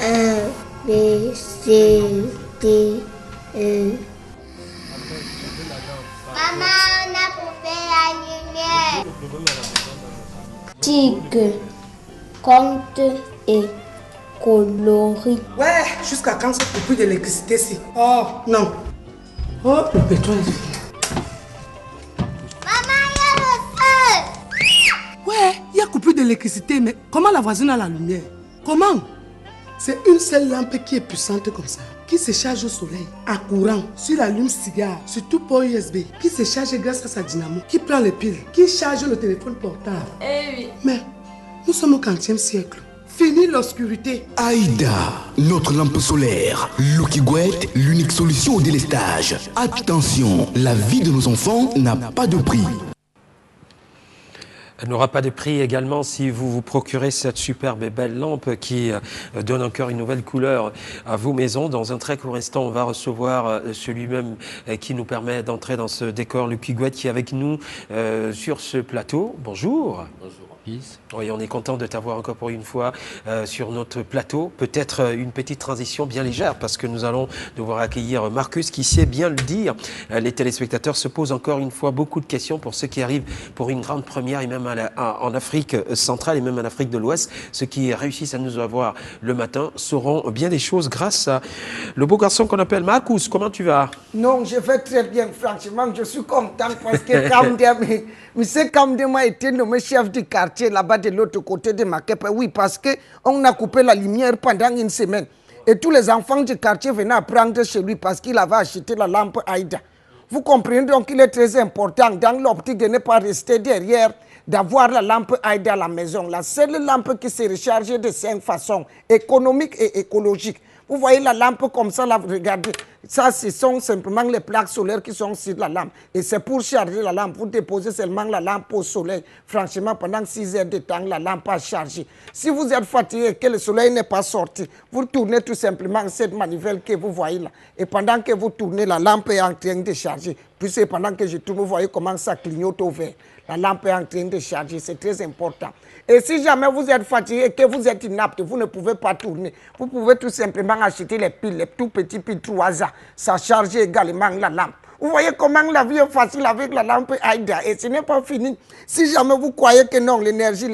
1, B, C, D, E. Maman, on a coupé la lumière. Tigre, compte et coloris. Ouais, jusqu'à quand ça coupe d'électricité ici? Oh, non. Oh, le béton est fini. Maman, il y a le feu. Ouais, il y a coupure d'électricité, mais comment la voisine a la lumière? Comment? C'est une seule lampe qui est puissante comme ça, qui se charge au soleil, à courant, sur l'allume-cigare, sur tout port USB, qui se charge grâce à sa dynamo, qui prend les piles, qui charge le téléphone portable. Eh oui. Mais nous sommes au 40e siècle. Fini l'obscurité. Aïda, notre lampe solaire. Loukigouet, l'unique solution au délestage. Attention, la vie de nos enfants n'a pas de prix. Elle n'aura pas de prix également si vous vous procurez cette superbe et belle lampe qui donne encore une nouvelle couleur à vos maisons. Dans un très court instant, on va recevoir celui-même qui nous permet d'entrer dans ce décor, Lucky Gouet, qui est avec nous sur ce plateau. Bonjour. Bonjour, Peace. Oui, on est content de t'avoir encore pour une fois sur notre plateau. Peut-être une petite transition bien légère parce que nous allons devoir accueillir Marcus qui sait bien le dire. Les téléspectateurs se posent encore une fois beaucoup de questions pour ceux qui arrivent pour une grande première et même en Afrique centrale et même en Afrique de l'Ouest. Ceux qui réussissent à nous avoir le matin sauront bien des choses grâce à le beau garçon qu'on appelle Marcus. Comment tu vas? Non, je vais très bien, franchement, je suis content parce que Kamdé, M. Kamdé m'a été nommé chef du quartier là-bas de l'autre côté de Makepe. Oui, parce qu'on a coupé la lumière pendant une semaine. Et tous les enfants du quartier venaient apprendre chez lui parce qu'il avait acheté la lampe Aïda. Vous comprenez donc qu'il est très important dans l'optique de ne pas rester derrière, d'avoir la lampe Aïda à la maison. La seule lampe qui se recharge de 5 façons, économique et écologique. Vous voyez la lampe comme ça, là, regardez. Ça, ce sont simplement les plaques solaires qui sont sur la lampe. Et c'est pour charger la lampe. Vous déposez seulement la lampe au soleil. Franchement, pendant 6 heures de temps, la lampe a chargé. Si vous êtes fatigué et que le soleil n'est pas sorti, vous tournez tout simplement cette manivelle que vous voyez là. Et pendant que vous tournez, la lampe est en train de charger. Puis pendant que je tourne, vous voyez comment ça clignote au vert. La lampe est en train de charger, c'est très important. Et si jamais vous êtes fatigué et que vous êtes inapte, vous ne pouvez pas tourner. Vous pouvez tout simplement acheter les piles, les tout petits piles 3A. Ça charge également la lampe. Vous voyez comment la vie est facile avec la lampe Aïda. Et ce n'est pas fini. Si jamais vous croyez que non, l'énergie,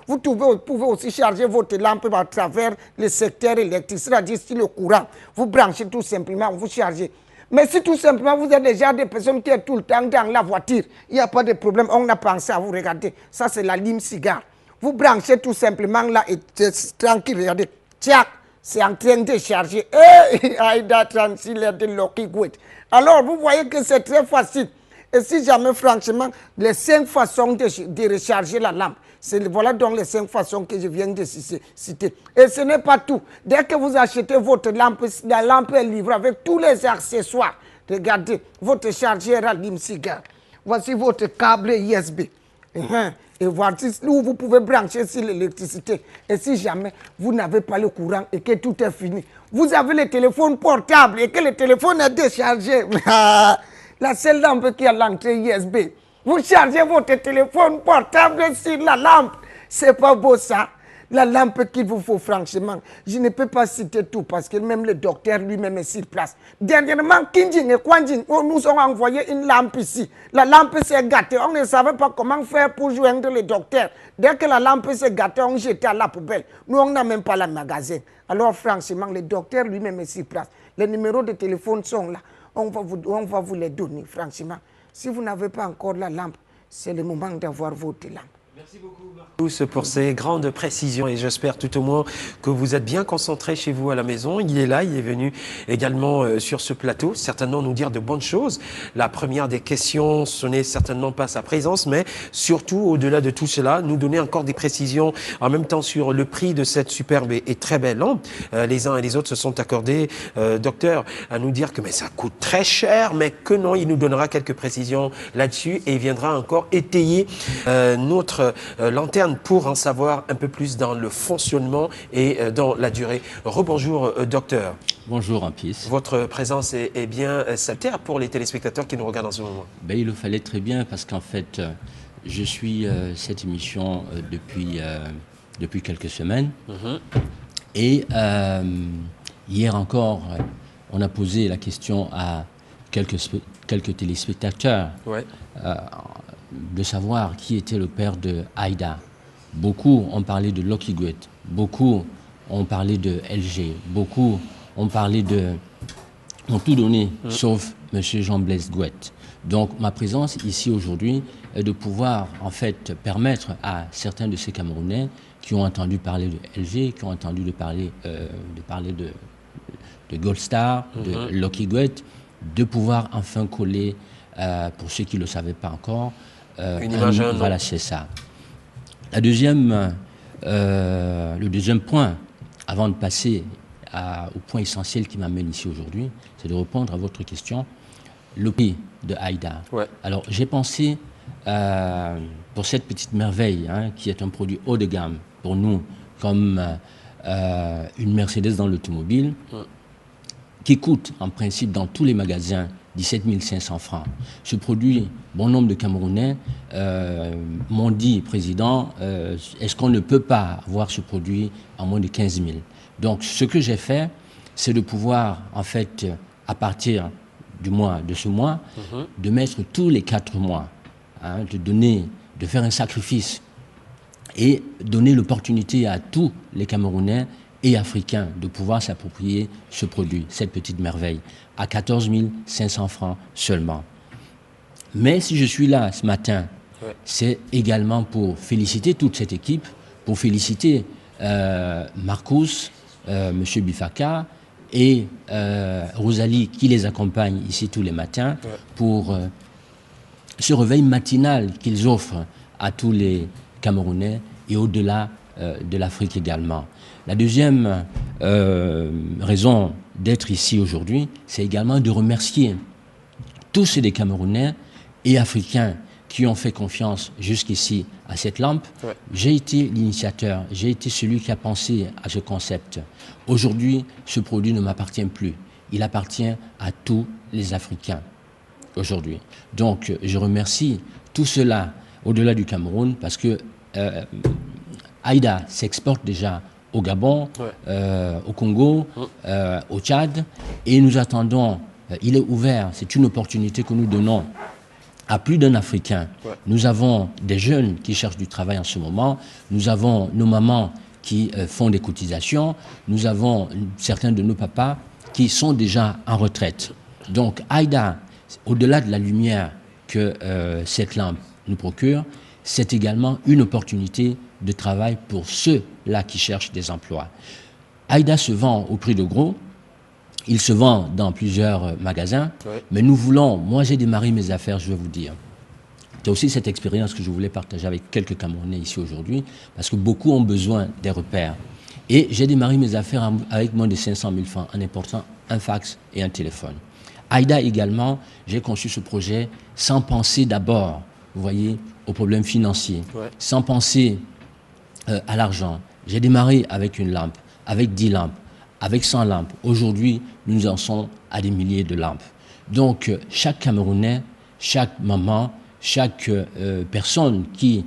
vous pouvez aussi charger votre lampe à travers le secteur électrique, c'est-à-dire sur le courant. Vous branchez tout simplement, vous chargez. Mais si tout simplement vous êtes déjà des personnes qui sont tout le temps dans la voiture, il n'y a pas de problème, on a pensé à vous regarder. Ça, c'est la lime cigare. Vous branchez tout simplement là et tranquille, regardez. Tiens, c'est en train de charger. Hey, Aïda Transil de Lucky Gouet. Alors, vous voyez que c'est très facile. Et si jamais, franchement, les 5 façons de recharger la lampe, voilà donc les 5 façons que je viens de citer. Et ce n'est pas tout. Dès que vous achetez votre lampe, la lampe est livrée avec tous les accessoires. Regardez, votre chargeur à lime-cigare. Voici votre câble USB. Et voici où vous pouvez brancher sur l'électricité. Et si jamais vous n'avez pas le courant et que tout est fini, vous avez le téléphone portable et que le téléphone est déchargé. La seule lampe qui a l'entrée USB. Vous chargez votre téléphone portable sur la lampe. C'est pas beau ça. La lampe qu'il vous faut franchement. Je ne peux pas citer tout parce que même le docteur lui-même est sur place. Dernièrement, Kinjing et Kwanjing nous ont envoyé une lampe ici. La lampe s'est gâtée. On ne savait pas comment faire pour joindre le docteur. Dès que la lampe s'est gâtée, on jetait à la poubelle. Nous, on n'a même pas le magasin. Alors franchement, le docteur lui-même est sur place. Les numéros de téléphone sont là. On va vous les donner, franchement. Si vous n'avez pas encore la lampe, c'est le moment d'avoir votre lampe. Merci beaucoup Marcus pour ces grandes précisions et j'espère tout au moins que vous êtes bien concentrés chez vous à la maison. Il est là, il est venu également sur ce plateau, certainement nous dire de bonnes choses. La première des questions, ce n'est certainement pas sa présence, mais surtout au-delà de tout cela, nous donner encore des précisions en même temps sur le prix de cette superbe et très belle lampe. Les uns et les autres se sont accordés, docteur, à nous dire que mais ça coûte très cher, mais que non, il nous donnera quelques précisions là-dessus et il viendra encore étayer notre lanterne pour en savoir un peu plus dans le fonctionnement et dans la durée. Rebonjour docteur. Bonjour Ampis. Votre présence est bien salutaire pour les téléspectateurs qui nous regardent en ce moment. Ben, il le fallait très bien parce qu'en fait, je suis cette émission depuis quelques semaines. Et hier encore, on a posé la question à quelques téléspectateurs de savoir qui était le père de Aïda. Beaucoup ont parlé de Loki Guet, beaucoup ont parlé de LG, beaucoup ont tout donné, sauf M. Jean-Blaise Guet. Donc ma présence ici aujourd'hui est de pouvoir en fait permettre à certains de ces Camerounais qui ont entendu parler de LG, qui ont entendu parler de Gold Star, de Loki Guet, de pouvoir enfin coller, pour ceux qui ne le savaient pas encore, une image. Voilà, c'est ça. Le deuxième point, avant de passer au point essentiel qui m'amène ici aujourd'hui, c'est de répondre à votre question, le prix de Aïda. Ouais. Alors, j'ai pensé, pour cette petite merveille, qui est un produit haut de gamme pour nous, comme une Mercedes dans l'automobile, qui coûte en principe dans tous les magasins 17 500 francs. Ce produit, bon nombre de Camerounais m'ont dit, Président, est-ce qu'on ne peut pas avoir ce produit à moins de 15 000? Donc, ce que j'ai fait, c'est de pouvoir, en fait, à partir de ce mois, de mettre tous les 4 mois, de faire un sacrifice et donner l'opportunité à tous les Camerounais et Africains de pouvoir s'approprier ce produit, cette petite merveille, à 14 500 francs seulement. Mais si je suis là ce matin, c'est également pour féliciter toute cette équipe, pour féliciter Marcus, M. Bifaka et Rosalie qui les accompagne ici tous les matins pour ce réveil matinal qu'ils offrent à tous les Camerounais et au-delà de l'Afrique également. La deuxième raison d'être ici aujourd'hui, c'est également de remercier tous ces Camerounais et Africains qui ont fait confiance jusqu'ici à cette lampe. J'ai été l'initiateur, j'ai été celui qui a pensé à ce concept. Aujourd'hui, ce produit ne m'appartient plus. Il appartient à tous les Africains aujourd'hui. Donc, je remercie tout cela au-delà du Cameroun parce que Aïda s'exporte déjà au Gabon, au Congo, au Tchad, et nous attendons, il est ouvert, c'est une opportunité que nous donnons à plus d'un Africain. Nous avons des jeunes qui cherchent du travail en ce moment, nous avons nos mamans qui font des cotisations, nous avons certains de nos papas qui sont déjà en retraite. Donc Aïda, au-delà de la lumière que cette lampe nous procure, c'est également une opportunité de travail pour ceux-là qui cherchent des emplois. Aïda se vend au prix de gros, il se vend dans plusieurs magasins, mais nous voulons, moi j'ai démarré mes affaires, je vais vous dire. C'est aussi cette expérience que je voulais partager avec quelques Camerounais ici aujourd'hui, parce que beaucoup ont besoin des repères. Et j'ai démarré mes affaires avec moins de 500 000 francs en important un fax et un téléphone. Aïda également, j'ai conçu ce projet sans penser d'abord, vous voyez, aux problèmes financiers, sans penser à l'argent. J'ai démarré avec une lampe, avec 10 lampes, avec 100 lampes. Aujourd'hui, nous en sommes à des milliers de lampes. Donc, chaque Camerounais, chaque maman, chaque personne qui,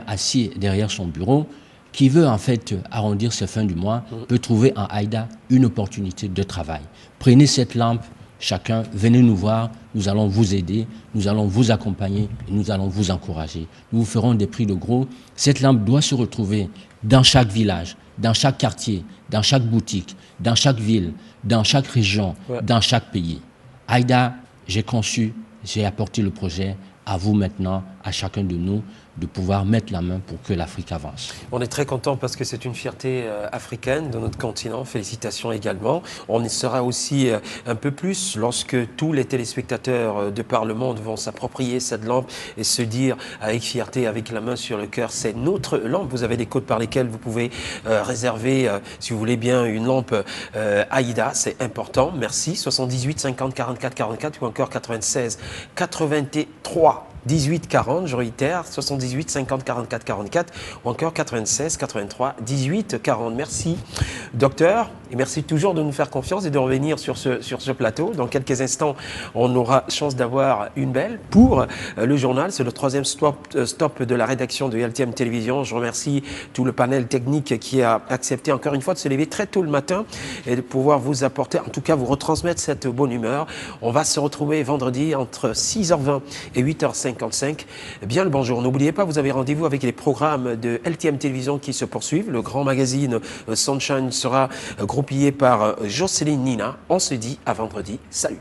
assis derrière son bureau, qui veut en fait arrondir ses fins du mois, peut trouver en Aïda une opportunité de travail. Prenez cette lampe, chacun, venez nous voir, nous allons vous aider, nous allons vous accompagner et nous allons vous encourager. Nous vous ferons des prix de gros. Cette lampe doit se retrouver dans chaque village, dans chaque quartier, dans chaque boutique, dans chaque ville, dans chaque région, dans chaque pays. Aïda, j'ai conçu, j'ai apporté le projet, à vous maintenant, à chacun de nous, de pouvoir mettre la main pour que l'Afrique avance. On est très content parce que c'est une fierté africaine de notre continent. Félicitations également. On y sera aussi un peu plus lorsque tous les téléspectateurs de par le monde vont s'approprier cette lampe et se dire avec fierté, avec la main sur le cœur, c'est notre lampe. Vous avez des codes par lesquels vous pouvez réserver, si vous voulez bien, une lampe Aïda. C'est important. Merci. 78 50 44 44 ou encore 96 83 18 40, je réitère, 78 50 44 44 ou encore 96 83 18 40. Merci docteur et merci toujours de nous faire confiance et de revenir sur ce plateau. Dans quelques instants, on aura chance d'avoir une belle pour le journal. C'est le 3e stop de la rédaction de LTM Télévision. Je remercie tout le panel technique qui a accepté encore une fois de se lever très tôt le matin et de pouvoir vous apporter, en tout cas vous retransmettre cette bonne humeur. On va se retrouver vendredi entre 6h20 et 8h55. Bien le bonjour. N'oubliez pas, vous avez rendez-vous avec les programmes de LTM Télévision qui se poursuivent. Le grand magazine Sunshine sera groupillé par Jocelyne Nina. On se dit à vendredi. Salut.